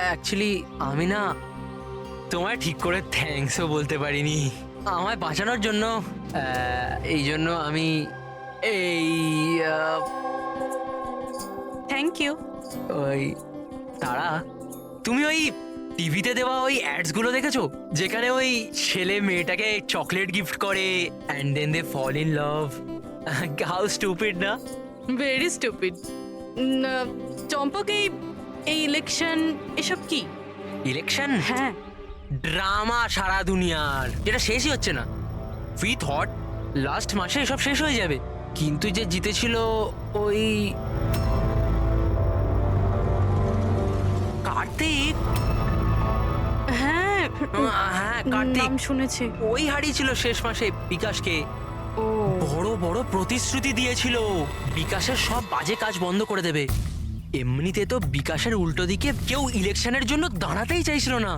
[SPEAKER 7] অ্যাকচুয়ালি আমি না তোমায় ঠিক করে থ্যাঙ্কসও বলতে পারিনি আমায় বাঁচানোর জন্য। এই জন্য আমি এই
[SPEAKER 8] থ্যাংক ইউ।
[SPEAKER 7] ওই তারা, তুমি ওই টিভিতে দেওয়া ওই অ্যাডসগুলো দেখেছো যেখানে ওই ছেলে মেয়েটাকে চকলেট গিফট করে and then they fall in love? How stupid না?
[SPEAKER 8] Very stupid. চম্পক, এই ইলেকশন এসব কি?
[SPEAKER 7] ইলেকশন?
[SPEAKER 8] হ্যাঁ।
[SPEAKER 7] ড্রামা সারা দুনিয়ার, যেটা শেষই হচ্ছে না। উই থট লাস্ট মাসে এসব শেষ হয়ে যাবে, কিন্তু যে জিতেছিল ওই কার্তিক
[SPEAKER 8] হ্যাঁ
[SPEAKER 7] হ্যাঁ কার্তিক
[SPEAKER 8] নাম শুনেছি।
[SPEAKER 7] ওই হারিয়েছিল শেষ মাসে বিকাশকে।
[SPEAKER 8] ও
[SPEAKER 7] বড় বড় প্রতিশ্রুতি দিয়েছিল বিকাশের সব বাজে কাজ বন্ধ করে দেবে। এমনিতে তো বিকাশের উল্টো দিকে কেউ ইলেকশনের জন্য দাঁড়াতেই চাইছিল না,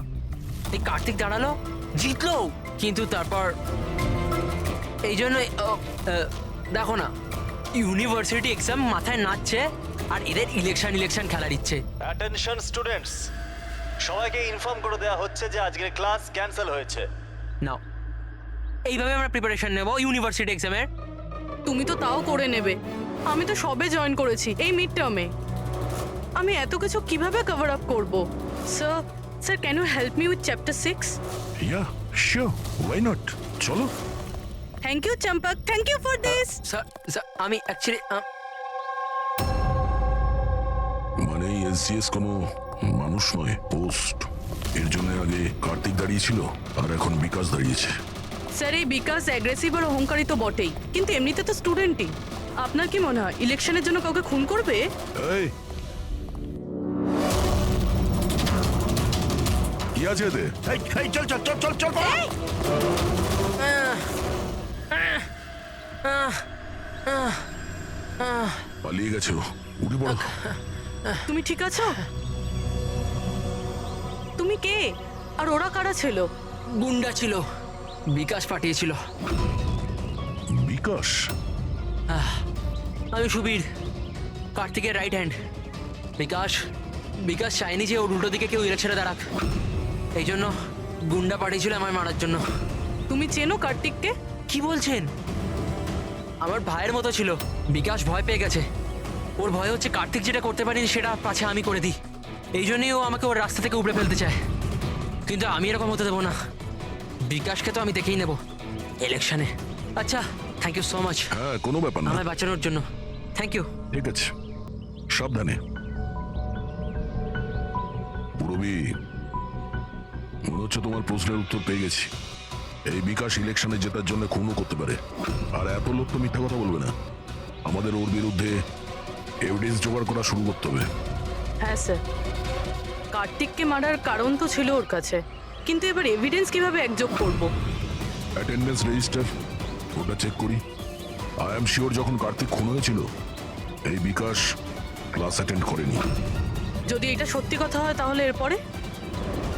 [SPEAKER 7] এই কার্তিক দাঁড়ালো, জিতলো। কিন্তু তারপর এই জন্য দেখো না, ইউনিভার্সিটি এক্সাম মাথায় নাচছে আর এদের ইলেকশন খেলার ইচ্ছে।
[SPEAKER 12] অ্যাটেনশন স্টুডেন্টস, সবাইকে ইনফর্ম করে দেওয়া হচ্ছে যে আজকের ক্লাস ক্যান্সেল হয়েছে।
[SPEAKER 7] নাও এইভাবে আমরা প্রিপারেশন নেব ইউনিভার্সিটি এক্সামের।
[SPEAKER 8] তুমি তো তাও করে নেবে, আমি তো সবে জয়েন করেছি এই মিড টার্মে। আমি এত কিছু কিভাবে কভার আপ করব? Sir can you help me with chapter 6?
[SPEAKER 9] Yeah sure, why not, চলো।
[SPEAKER 8] Thank you Champak, thank you for this.
[SPEAKER 7] Sir আমি অ্যাকচুয়ালি
[SPEAKER 9] মানে এসজিএস কোনো মানুষ নয়, পোস্ট। এর জন্য আগে কার্তিক দাঁড়িয়েছিল আর এখন বিকাশ দাঁড়িয়েছে।
[SPEAKER 8] স্যার এই বিকাশ অ্যাগ্রেসিভ আর অহংকারী তো বটেই, কিন্তু এমনিতে তো স্টুডেন্টই। আপনার কি মনে হয় ইলেকশনের জন্য কাউকে খুন করবে?
[SPEAKER 9] এই কি আছে এতে?
[SPEAKER 12] চল চল চল চল চল
[SPEAKER 9] পালিয়ে গেছে ও, উঠে পড়ো।
[SPEAKER 8] তুমি ঠিক আছো? তুমি কে আর ওরা কারা ছিল?
[SPEAKER 7] গুন্ডা ছিল, বিকাশ পাঠিয়েছিল।
[SPEAKER 9] বিকাশ?
[SPEAKER 7] আমি সুবীর, কার্তিকের রাইট হ্যান্ড। বিকাশ চায়নি যে ওর উল্টো দিকে কেউ ইলেকশনে দাঁড়াক, এই জন্য গুন্ডা পাঠিয়েছিল আমায় মারার জন্য।
[SPEAKER 8] তুমি চেনো কার্তিককে?
[SPEAKER 7] কি বলছেন? আমার ভাইয়ের মতো ছিল। বিকাশ ভয় পেয়ে গেছে, ওর ভয় হচ্ছে কার্তিক যেটা করতে পারিনি সেটা পাছে আমি করে দিই। এই জন্যই ও আমাকে ওর রাস্তা থেকে উপড়ে ফেলতে চায়, কিন্তু আমি এরকম হতে দেবো না। বিকাশকে তো আমি দেখেই নেব ইলেকশনে। আচ্ছা, থ্যাংক ইউ সো মাচ
[SPEAKER 9] হ্যাঁ, কোনো ব্যাপার না।
[SPEAKER 7] আমায় বাঁচানোর জন্য থ্যাংক ইউ।
[SPEAKER 9] ঠিক আছে, সাবধানে। পুরবি, মনে হচ্ছে তোমার প্রশ্নের উত্তর পেয়ে গেছি। এই বিকাশ ইলেকশনে জেতার জন্য খুনও করতে পারে, আর এত লোক তো মিথ্যা কথা বলবে না। আমাদের ওর বিরুদ্ধে এভিডেন্স জোগাড় করা শুরু করতে হবে।
[SPEAKER 8] হ্যাঁ স্যার, কার্তিককে মারার কারণ তো ছিল ওর কাছে, কিন্তু এবার এভিডেন্স কিভাবে একযোগ করব?
[SPEAKER 9] অ্যাটেন্ডেন্স রেজিস্টার, ওটা চেক করি। আই এম শিওর যখন কার্তিক খুন হয়েছিল এই বিকাশ ক্লাস অ্যাটেন্ড করেনি।
[SPEAKER 8] যদি এটা সত্যি কথা হয় তাহলে এরপরে?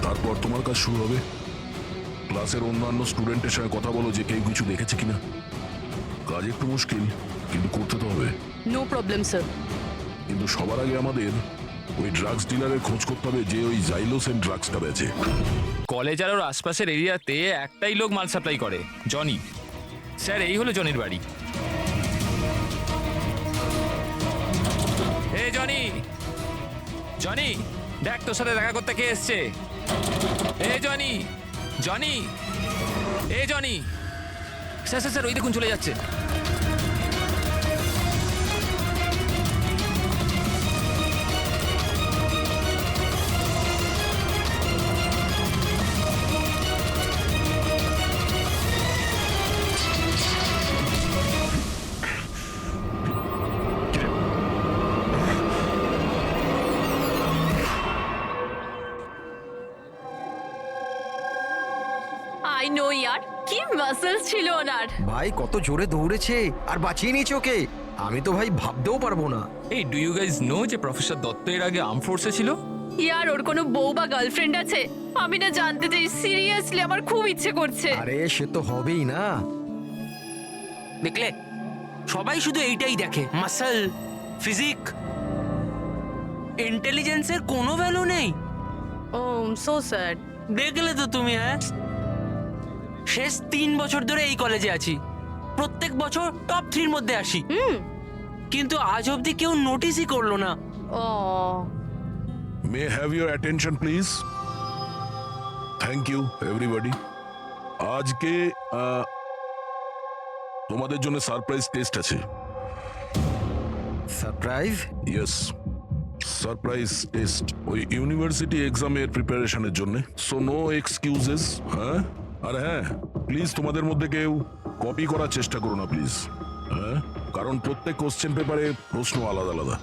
[SPEAKER 9] তারপর তোমার কাজ শুরু হবে। ক্লাসের অন্যান্য স্টুডেন্টের সঙ্গে কথা বলো যে কেউ কিছু দেখেছে কিনা। কাজ একটু মুশকিল, কিন্তু করতে তো হবে।
[SPEAKER 8] No problem sir.
[SPEAKER 9] কিন্তু সবার আগে আমাদের ওই ড্রাগস ডিলারের খোঁজ করতে হবে যে ওই জাইলোসেন ড্রাগসটা বেচে।
[SPEAKER 11] কলেজ আর ওর আশপাশের এরিয়াতে একটাই লোক মাল সাপ্লাই করে, জনি। স্যার এই হলো জনির বাড়ি। এ জনি, জনি দেখ তোর সাথে দেখা করতে কে এসছে। এ জনি, জনি, এ জনি। স্যার স্যার স্যার ওই দেখুন চলে যাচ্ছে।
[SPEAKER 2] আই নো ইয়ার, কি মাসলস ছিল ওনার।
[SPEAKER 10] ভাই কত জোরে দৌড়েছে আর বাঁচিয়ে নিয়েছে ওকে, আমি তো ভাই ভাবতেও পারবো না।
[SPEAKER 11] এই ডু ইউ গাইজ নো যে প্রফেসর দত্ত এর আগে আর্ম ফোর্সে ছিল?
[SPEAKER 2] ইয়ার ওর কোনো বউ বা গার্লফ্রেন্ড আছে? আমি না জানতে চাই, সিরিয়াসলি আমার খুব ইচ্ছে করছে।
[SPEAKER 10] আরে সে তো হবেই না।
[SPEAKER 7] দেখলে, সবাই শুধু এইটাই দেখে, মাসল, ফিজিক, ইন্টেলিজেন্সের কোনো ভ্যালু নেই।
[SPEAKER 8] ও সো স্যাড।
[SPEAKER 7] দেখলে তো তুমি, হ্যাঁ শেষ 3 বছর ধরে এই কলেজে আছি, প্রত্যেক বছর টপ 3 এর মধ্যে আসি, কিন্তু আজ অবধি কেউ নোটিসই করলো না।
[SPEAKER 8] Oh
[SPEAKER 9] may have your attention please. Thank you everybody. আজকে তোমাদের জন্য সারপ্রাইজ টেস্ট আছে।
[SPEAKER 10] সারপ্রাইজ?
[SPEAKER 9] ইয়েস, সারপ্রাইজ টেস্ট ওই ইউনিভার্সিটি এক্সামের প্রিপারেশনের জন্য। So no excuses. হ্যাঁ, আর হ্যাঁ, প্লিজ তোমাদের মধ্যে কেউ কপি করার চেষ্টা করো না প্লিজ। হ্যাঁ, কারণ প্রত্যেক কোশ্চেন পেপারে প্রশ্ন আলাদা আলাদা।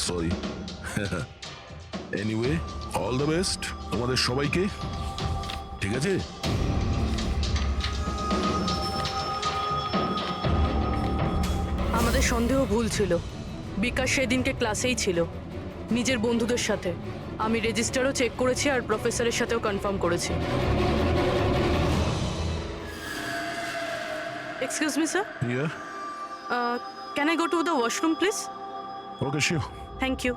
[SPEAKER 9] Sorry. Anyway, all the best তোমাদের সবাইকে, ঠিক আছে?
[SPEAKER 8] আমাদের সন্দেহ ভুল ছিল। বিকাশ সেদিনকে ক্লাসেই ছিল নিজের বন্ধুদের সাথে। আমি রেজিস্টারও চেক করেছি আর প্রফেসরের সাথেও কনফার্ম করেছি। Excuse me sir,
[SPEAKER 9] Yeah,
[SPEAKER 8] can I go to the washroom please?
[SPEAKER 9] okay, sure.
[SPEAKER 8] Thank you.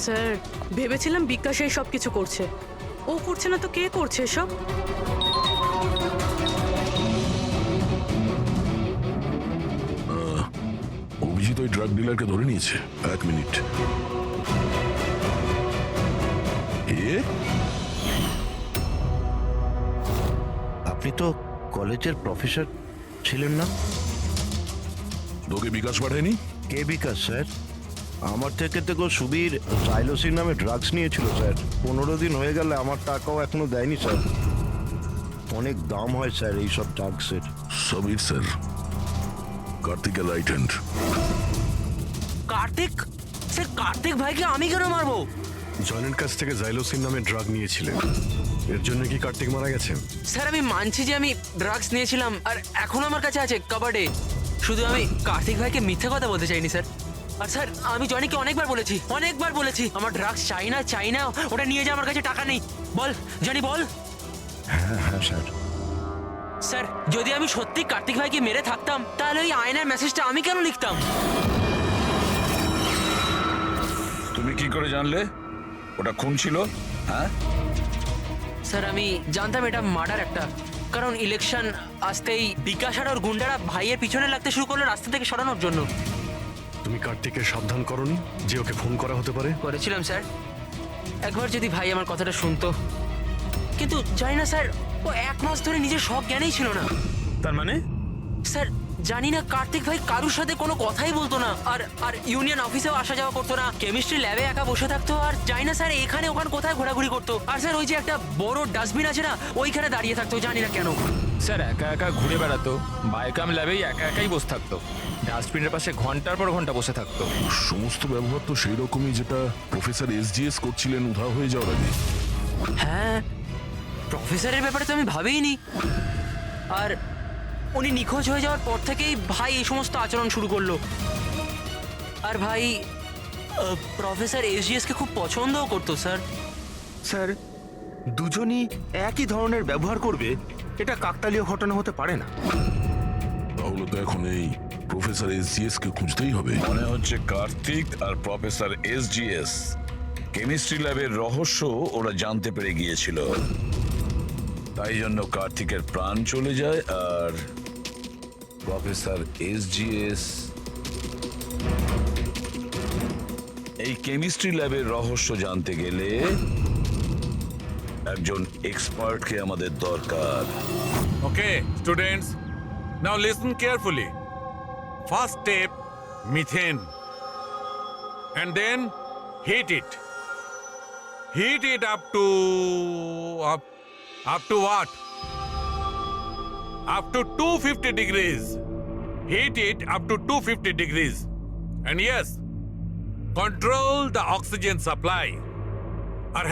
[SPEAKER 8] Sir, ভেবেছিলাম বিকাশ এই সব কিছু করছে। ও করছে না তো কে করছে এসব?
[SPEAKER 9] অভিজিৎ ওই ড্রাগ ডিলারকে ধরে নিয়েছে। 1 মিনিট।
[SPEAKER 12] আপনি তো কলেজের প্রফেসর ছিলেন না?
[SPEAKER 9] তোকে বিকাশ পাঠায়নি?
[SPEAKER 12] কে বিকাশ স্যার? আমার থেকে সুবীর সাইলোসিন নামে ড্রাগস নিয়েছিল স্যার। 15 দিন হয়ে গেলে আমার টাকাও এখনো দেয়নি স্যার। অনেক দাম হয় স্যার এইসব ড্রাগসের।
[SPEAKER 9] সবির স্যার, কার্তিকের right hand.
[SPEAKER 7] Kartik? Sir, Kartik ভাইকে আমি কেন মারবো?
[SPEAKER 5] জনের কাছ থেকে জাইলোসিন নামে ড্রাগ নিয়েছিলেন, এর জন্য কি কার্তিক মারা গেছে?
[SPEAKER 7] স্যার, আমি মানছি যে আমি ড্রাগস নিয়েছিলাম আর এখন আমার কাছে আছে কাবার্ডে। শুধু আমি কার্তিক ভাইকে মিথ্যা কথা বলতে চাইনি স্যার। আর স্যার, আমি জনিকে অনেকবার বলেছি আমার ড্রাগস চাই না, ওটা নিয়ে যা, আমার কাছে টাকা নেই। বল জনি, বল।
[SPEAKER 12] হ্যাঁ স্যার।
[SPEAKER 7] স্যার, যদি আমি সত্যি কার্তিক ভাইকে মেরে থাকতাম তাহলে ওই আয়নার মেসেজটা আমি কেন লিখতাম?
[SPEAKER 4] তুমি কি করে জানলে ওটা খুন ছিল? হ্যাঁ,
[SPEAKER 7] স্যার, আমি জানতাম এটা মার্ডার একটা, কারণ ইলেকশন আসতেই বিকাশ আর ওর গুন্ডারা ভাইয়ের পিছনে লাগতে শুরু করলো রাস্তা থেকে সরানোর জন্য।
[SPEAKER 5] তুমি কার্তিককে সাবধান করনি যে ওকে ফোন করা হতে পারে?
[SPEAKER 7] করেছিলাম স্যার, একবার যদি ভাই আমার কথাটা শুনতো, কিন্তু জানি না স্যার, ও 1 মাস ধরে নিজের সব জ্ঞানেই ছিল না।
[SPEAKER 6] তার মানে?
[SPEAKER 7] স্যার, জানি না, কার্তিক ভাই কারুর সাথে কোনো কথাই বলতো না, আর ইউনিয়ন অফিসেও আসা যাওয়া করতো না, কেমিস্ট্রি ল্যাবে একা বসে থাকতো, আর জানি না স্যার এখানে ওখানে কোথায় ঘোরাঘুরি করতো। আর স্যার, ওই যে একটা বড় ডাস্টবিন আছে না, ওইখানে দাঁড়িয়ে থাকতো, জানি না কেন।
[SPEAKER 11] স্যার, একা একা ঘুরে বেড়াতো, বায়োকাম ল্যাবেই একা একাই বসে থাকতো, ডাস্টবিনের পাশে ঘন্টার পর ঘন্টা বসে থাকতো।
[SPEAKER 9] সমস্ত ব্যবহার তো সেই রকমই যেটা প্রফেসর SGS করছিলেন উধাও হয়ে যাওয়ার আগে।
[SPEAKER 7] হ্যাঁ, প্রফেসরের ব্যাপারে তো আমি ভাবিনি। আর উনি নিখোঁজ হয়ে যাওয়ার পর থেকেই ভাই এই সমস্ত আচরণ শুরু করলো। আর ভাই প্রফেসর SGS কে খুব পছন্দও করতো স্যার।
[SPEAKER 6] স্যার, দুজনই একই ধরনের ব্যবহার করবে, এটা কাকতালীয় ঘটনা হতে পারে না।
[SPEAKER 9] তাহলে তো এখন এই প্রফেসর SGS কে খুঁজতেই হবে।
[SPEAKER 4] মনে হচ্ছে কার্তিক আর প্রফেসর SGS কেমিস্ট্রি ল্যাবের রহস্য ওরা জানতে পেরে গিয়েছিল, তাই জন্য কার্তিকের প্রাণ চলে যায় আর প্রফেসর SGS এই কেমিস্ট্রি ল্যাবের রহস্য জানতে গেলে একজন এক্সপার্টকে আমাদের দরকার।
[SPEAKER 1] Okay, students, now listen carefully. First step, methane. And then heat it. Heat it up to what? Up to 250 degrees. Heat it up to 250 degrees. And yes, control the oxygen supply. And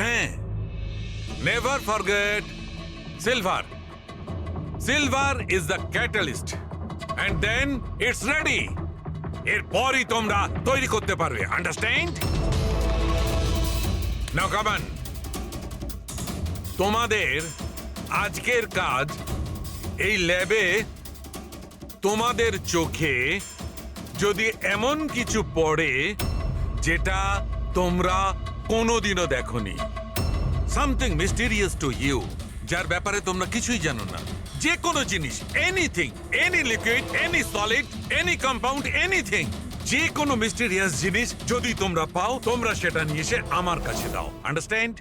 [SPEAKER 1] never forget silver. Silver is the catalyst. And then it's ready. এরপরই তোমরা তৈরি করতে পারবে, understand? Now come on. তোমাদের আজকের কাজ, এই ল্যাবে তোমাদের চোখে যদি এমন কিছু পড়ে যেটা তোমরা কোনোদিনও দেখোনি, সামথিং মিস্টিরিয়াস টু ইউ, যার ব্যাপারে তোমরা কিছুই জানো না, যে কোনো জিনিস, anything, any liquid, any solid, any compound, anything, যে কোনো মিস্টিরিয়াস জিনিস যদি তোমরা পাও, তোমরা সেটা নিয়ে এসে আমার কাছে দাও, understand?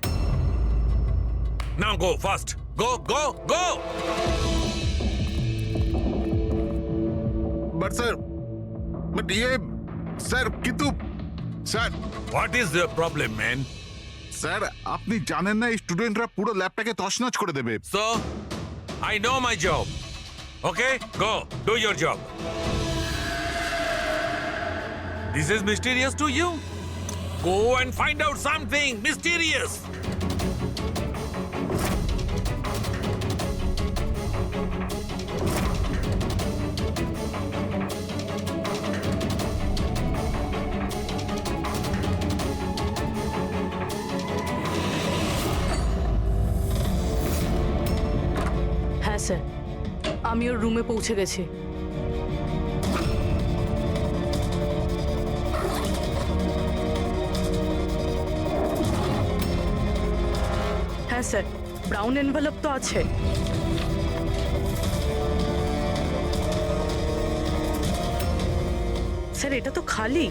[SPEAKER 1] Now go fast, go go go.
[SPEAKER 3] But sir, sir, কিন্তু sir,
[SPEAKER 1] what is the problem man?
[SPEAKER 3] Sir আপনি জানেন না এই স্টুডেন্টরা পুরো ল্যাবটাকে তছনছ করে দেবে।
[SPEAKER 1] So, I know my job. Okay, go, do your job. This is mysterious to you? Go and find out something mysterious.
[SPEAKER 8] হ্যাঁ স্যার, আমি ওর রুমে পৌঁছে গেছি। হ্যাঁ স্যার, ব্রাউন এনভেলপ তো আছে। স্যার এটা তো খালি।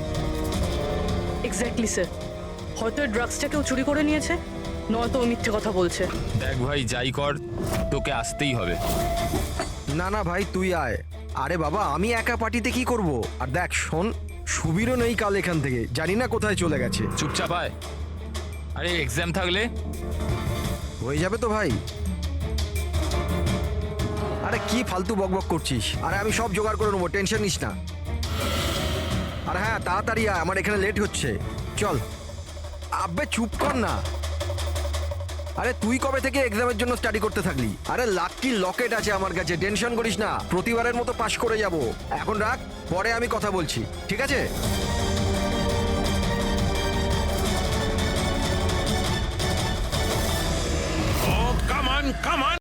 [SPEAKER 8] এক্স্যাক্টলি স্যার, হয়তো ড্রাগসটা কেউ চুরি করে নিয়েছে, নয়তো ও মিথ্যে কথা বলছে।
[SPEAKER 11] দেখ ভাই, যাই কর তোকে আসতেই হবে।
[SPEAKER 10] না না ভাই তুই আয়। আরে বাবা আমি একা পার্টিতে কি করব? আর দেখ শোন, সুবীরও নেই কাল এখান থেকে, জানি না কোথায় চলে গেছে।
[SPEAKER 11] চুপচাপ আয়। আরে এক্সাম থাকলে
[SPEAKER 10] হয়ে যাবে তো ভাই। আরে কি ফালতু বকবক করছিস? আরে আমি সব জোগাড় করে নেবো, টেনশন নিস না। আর হ্যাঁ তাড়াতাড়ি আয়, আমার এখানে লেট হচ্ছে। চল। আব্বে চুপ কর না। আরে তুই কবে থেকে এক্সামের জন্য স্টাডি করতে থাকলি? আরে লাকি লকেট আছে আমার কাছে, টেনশন করিস না, প্রতিবারের মতো পাশ করে যাব। এখন রাখ, পরে আমি কথা বলছি, ঠিক আছে?
[SPEAKER 1] Oh, come on, come on.